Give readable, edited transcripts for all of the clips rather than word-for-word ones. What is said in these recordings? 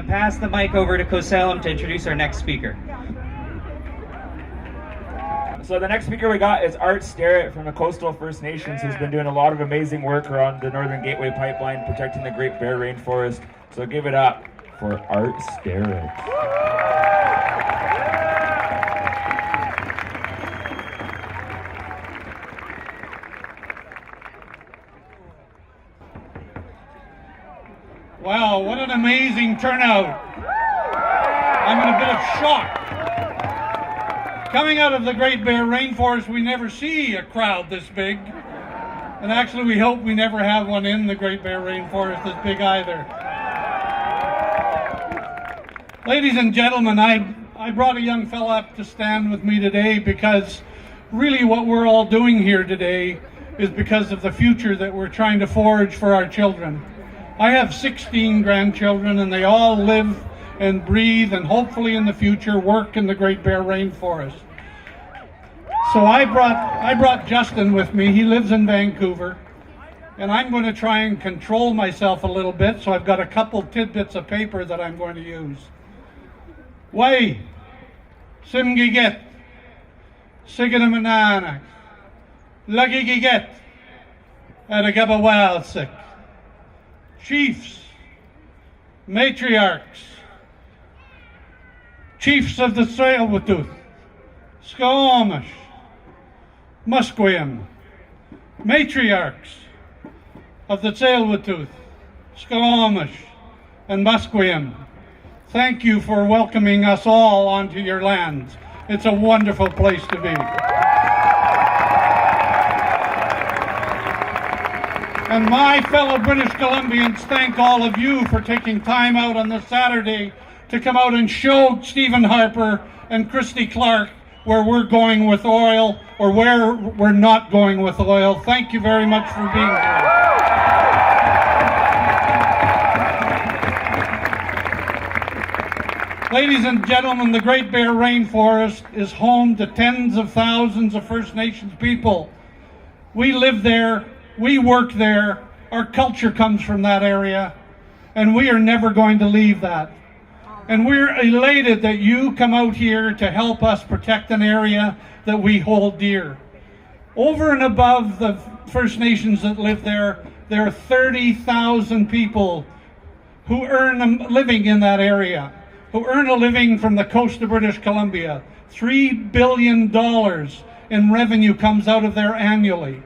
pass the mic over to Cosalem to introduce our next speaker. So the next speaker we got is Sterritt from the Coastal First Nations, who's been doing a lot of amazing work around the Northern Gateway Pipeline, protecting the Great Bear Rainforest. So give it up for Sterritt. Wow, what an amazing turnout. I'm in a bit of shock. Coming out of the Great Bear Rainforest, we never see a crowd this big. And actually, we hope we never have one in the Great Bear Rainforest this big either. Ladies and gentlemen, I brought a young fella up to stand with me today because really what we're all doing here today is because of the future that we're trying to forge for our children. I have 16 grandchildren, and they all live and breathe and hopefully in the future work in the Great Bear Rainforest. So I brought Justin with me. He lives in Vancouver, and I'm going to try and control myself a little bit, so I've got a couple tidbits of paper that I'm going to use. Way, Simgiget, Siganamanana, Lagigiget, Adagabawalsik. Chiefs, matriarchs, chiefs of the Tsleil-Waututh, Squamish, Musqueam, matriarchs of the Tsleil-Waututh, Squamish, and Musqueam. Thank you for welcoming us all onto your lands. It's a wonderful place to be. And my fellow British Columbians, thank all of you for taking time out on this Saturday to come out and show Stephen Harper and Christy Clark where we're going with oil or where we're not going with oil. Thank you very much for being here. Ladies and gentlemen, the Great Bear Rainforest is home to tens of thousands of First Nations people. We live there. We work there, our culture comes from that area, and we are never going to leave that. And we're elated that you come out here to help us protect an area that we hold dear. Over and above the First Nations that live there, there are 30,000 people who earn a living in that area, who earn a living from the coast of British Columbia. $3 billion in revenue comes out of there annually.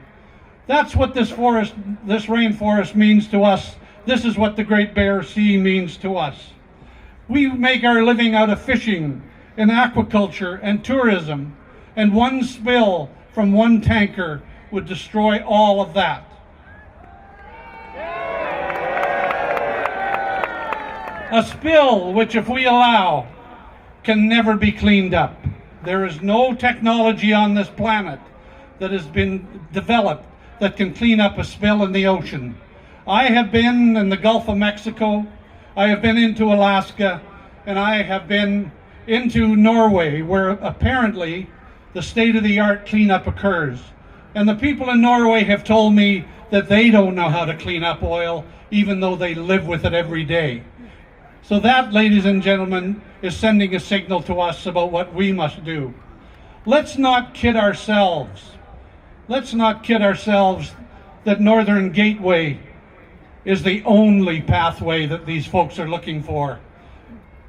That's what this rainforest means to us. This is what the Great Bear Sea means to us. We make our living out of fishing and aquaculture and tourism, and one spill from one tanker would destroy all of that. A spill which, if we allow, can never be cleaned up. There is no technology on this planet that has been developed that can clean up a spill in the ocean. I have been in the Gulf of Mexico, I have been into Alaska, and I have been into Norway, where apparently the state-of-the-art cleanup occurs. And the people in Norway have told me that they don't know how to clean up oil, even though they live with it every day. So that, ladies and gentlemen, is sending a signal to us about what we must do. Let's not kid ourselves. Let's not kid ourselves that Northern Gateway is the only pathway that these folks are looking for.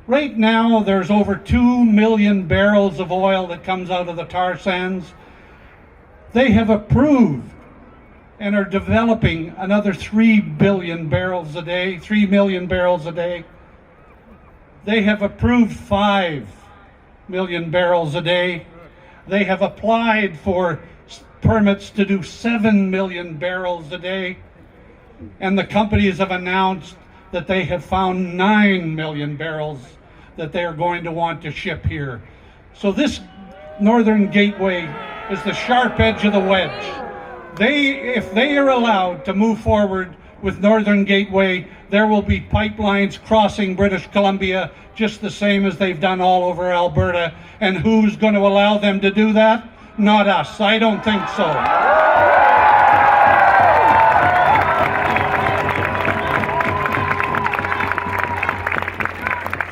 Right now, there's over 2 million barrels of oil that comes out of the tar sands. They have approved and are developing another 3 billion barrels a day, 3 million barrels a day. They have approved 5 million barrels a day. They have applied for permits to do 7 million barrels a day, and the companies have announced that they have found 9 million barrels that they are going to want to ship here. So this Northern Gateway is the sharp edge of the wedge. If they are allowed to move forward with Northern Gateway, there will be pipelines crossing British Columbia just the same as they've done all over Alberta. And who's going to allow them to do that? Not us. I don't think so.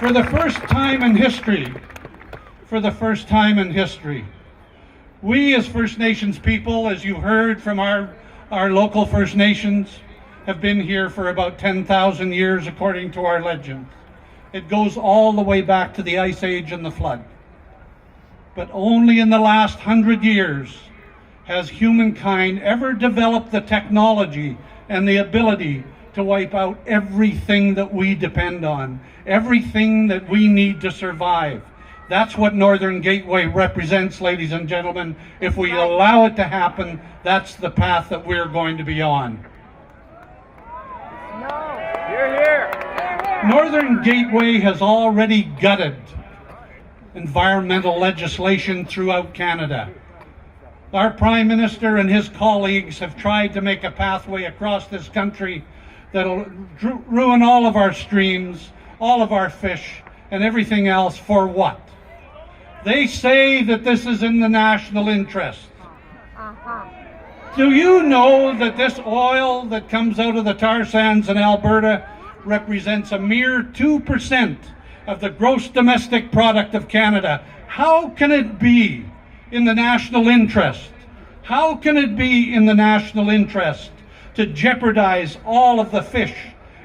For the first time in history, we as First Nations people, as you heard from our local First Nations, have been here for about 10,000 years according to our legends. It goes all the way back to the Ice Age and the Flood. But only in the last 100 years has humankind ever developed the technology and the ability to wipe out everything that we depend on, everything that we need to survive. That's what Northern Gateway represents, ladies and gentlemen. If we allow it to happen, that's the path that we're going to be on. Hear, hear. Northern Gateway has already gutted environmental legislation throughout Canada. Our Prime Minister and his colleagues have tried to make a pathway across this country that'll ruin all of our streams, all of our fish, and everything else for what? They say that this is in the national interest. Do you know that this oil that comes out of the tar sands in Alberta represents a mere 2% of the gross domestic product of Canada? How can it be in the national interest? How can it be in the national interest to jeopardize all of the fish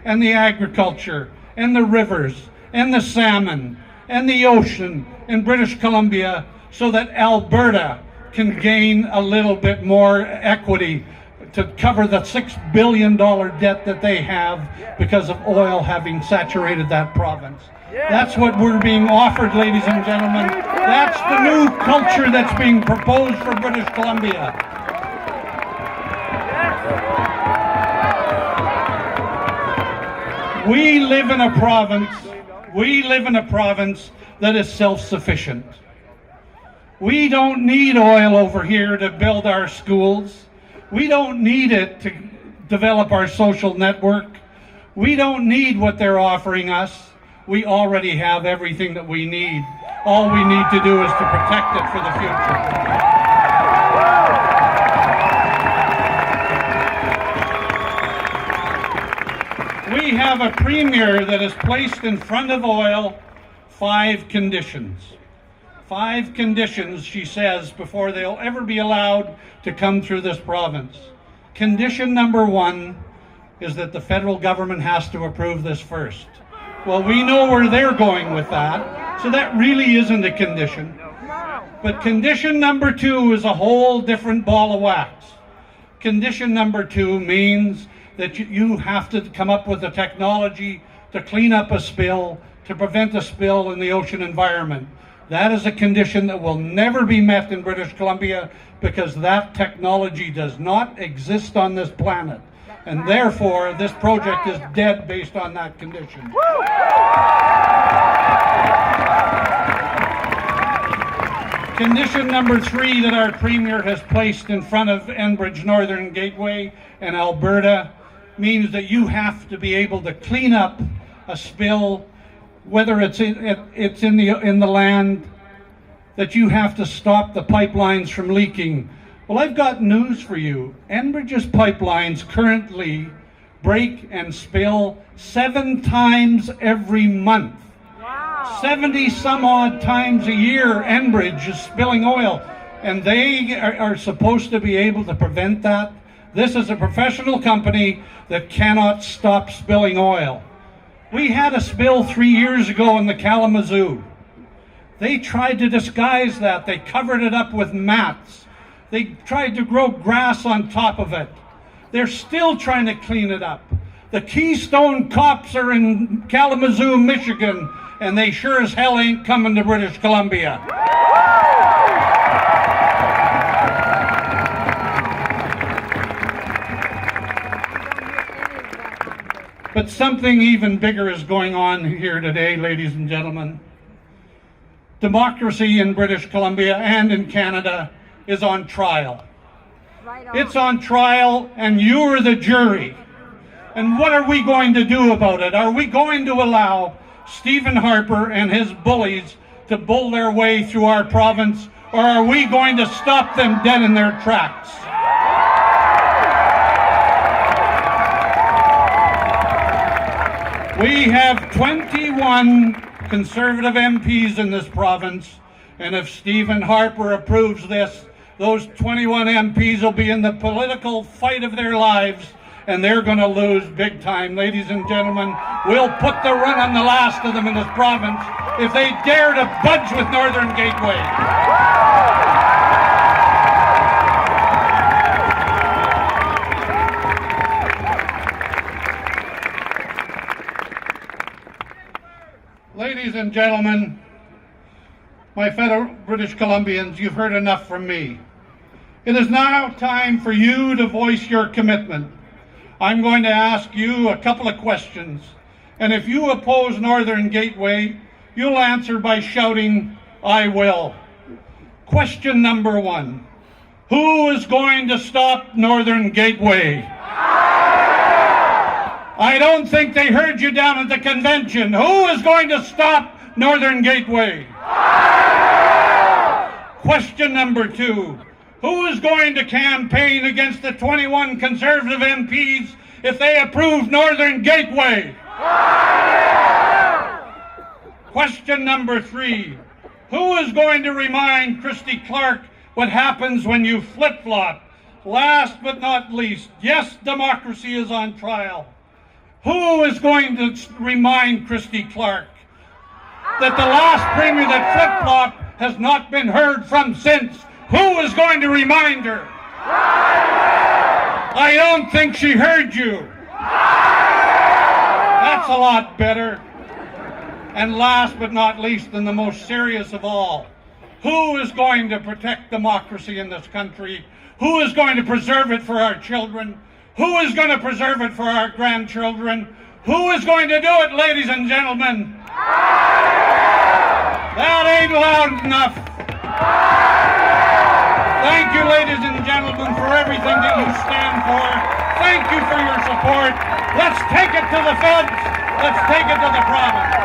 and the agriculture and the rivers and the salmon and the ocean in British Columbia so that Alberta can gain a little bit more equity to cover the $6 billion debt that they have because of oil having saturated that province? That's what we're being offered, ladies and gentlemen. That's the new culture that's being proposed for British Columbia. We live in a province that is self-sufficient. We don't need oil over here to build our schools. We don't need it to develop our social network. We don't need what they're offering us. We already have everything that we need. All we need to do is to protect it for the future. We have a premier that has placed in front of oil 5 conditions. 5 conditions, she says, before they'll ever be allowed to come through this province. Condition number 1 is that the federal government has to approve this first. Well, we know where they're going with that, so that really isn't a condition. But condition number 2 is a whole different ball of wax. Condition number 2 means that you have to come up with a technology to clean up a spill, to prevent a spill in the ocean environment. That is a condition that will never be met in British Columbia because that technology does not exist on this planet. And therefore, this project is dead based on that condition. Condition number 3 that our Premier has placed in front of Enbridge Northern Gateway and Alberta means that you have to be able to clean up a spill, whether it's in the land, that you have to stop the pipelines from leaking. Well, I've got news for you. Enbridge's pipelines currently break and spill 7 times every month. Wow. 70 some odd times a year Enbridge is spilling oil, and they are supposed to be able to prevent that. This is a professional company that cannot stop spilling oil. We had a spill 3 years ago in the Kalamazoo. They tried to disguise that. They covered it up with mats. They tried to grow grass on top of it. They're still trying to clean it up. The Keystone Cops are in Kalamazoo, Michigan, and they sure as hell ain't coming to British Columbia. But something even bigger is going on here today, ladies and gentlemen. Democracy in British Columbia and in Canada is on trial. Right on. It's on trial, and you're the jury. And what are we going to do about it? Are we going to allow Stephen Harper and his bullies to bull their way through our province, or are we going to stop them dead in their tracks? We have 21 Conservative MPs in this province, and if Stephen Harper approves this, those 21 MPs will be in the political fight of their lives, and they're going to lose big time. Ladies and gentlemen, we'll put the run on the last of them in this province if they dare to budge with Northern Gateway. Ladies and gentlemen, my fellow British Columbians, you've heard enough from me. It is now time for you to voice your commitment. I'm going to ask you a couple of questions, and if you oppose Northern Gateway, you'll answer by shouting, "I will." Question number one, who is going to stop Northern Gateway? I don't think they heard you down at the convention. Who is going to stop Northern Gateway? Question number two, who is going to campaign against the 21 Conservative MPs if they approve Northern Gateway? Question number three, who is going to remind Christy Clark what happens when you flip-flop? Last but not least, yes, democracy is on trial. Who is going to remind Christy Clark that the last premier that flip-flopped has not been heard from since? Who is going to remind her? I don't think she heard you. That's a lot better. And last but not least, and the most serious of all, who is going to protect democracy in this country? Who is going to preserve it for our children? Who is going to preserve it for our grandchildren? Who is going to do it, ladies and gentlemen? That ain't loud enough. Thank you, ladies and gentlemen, for everything that you stand for. Thank you for your support. Let's take it to the feds. Let's take it to the province.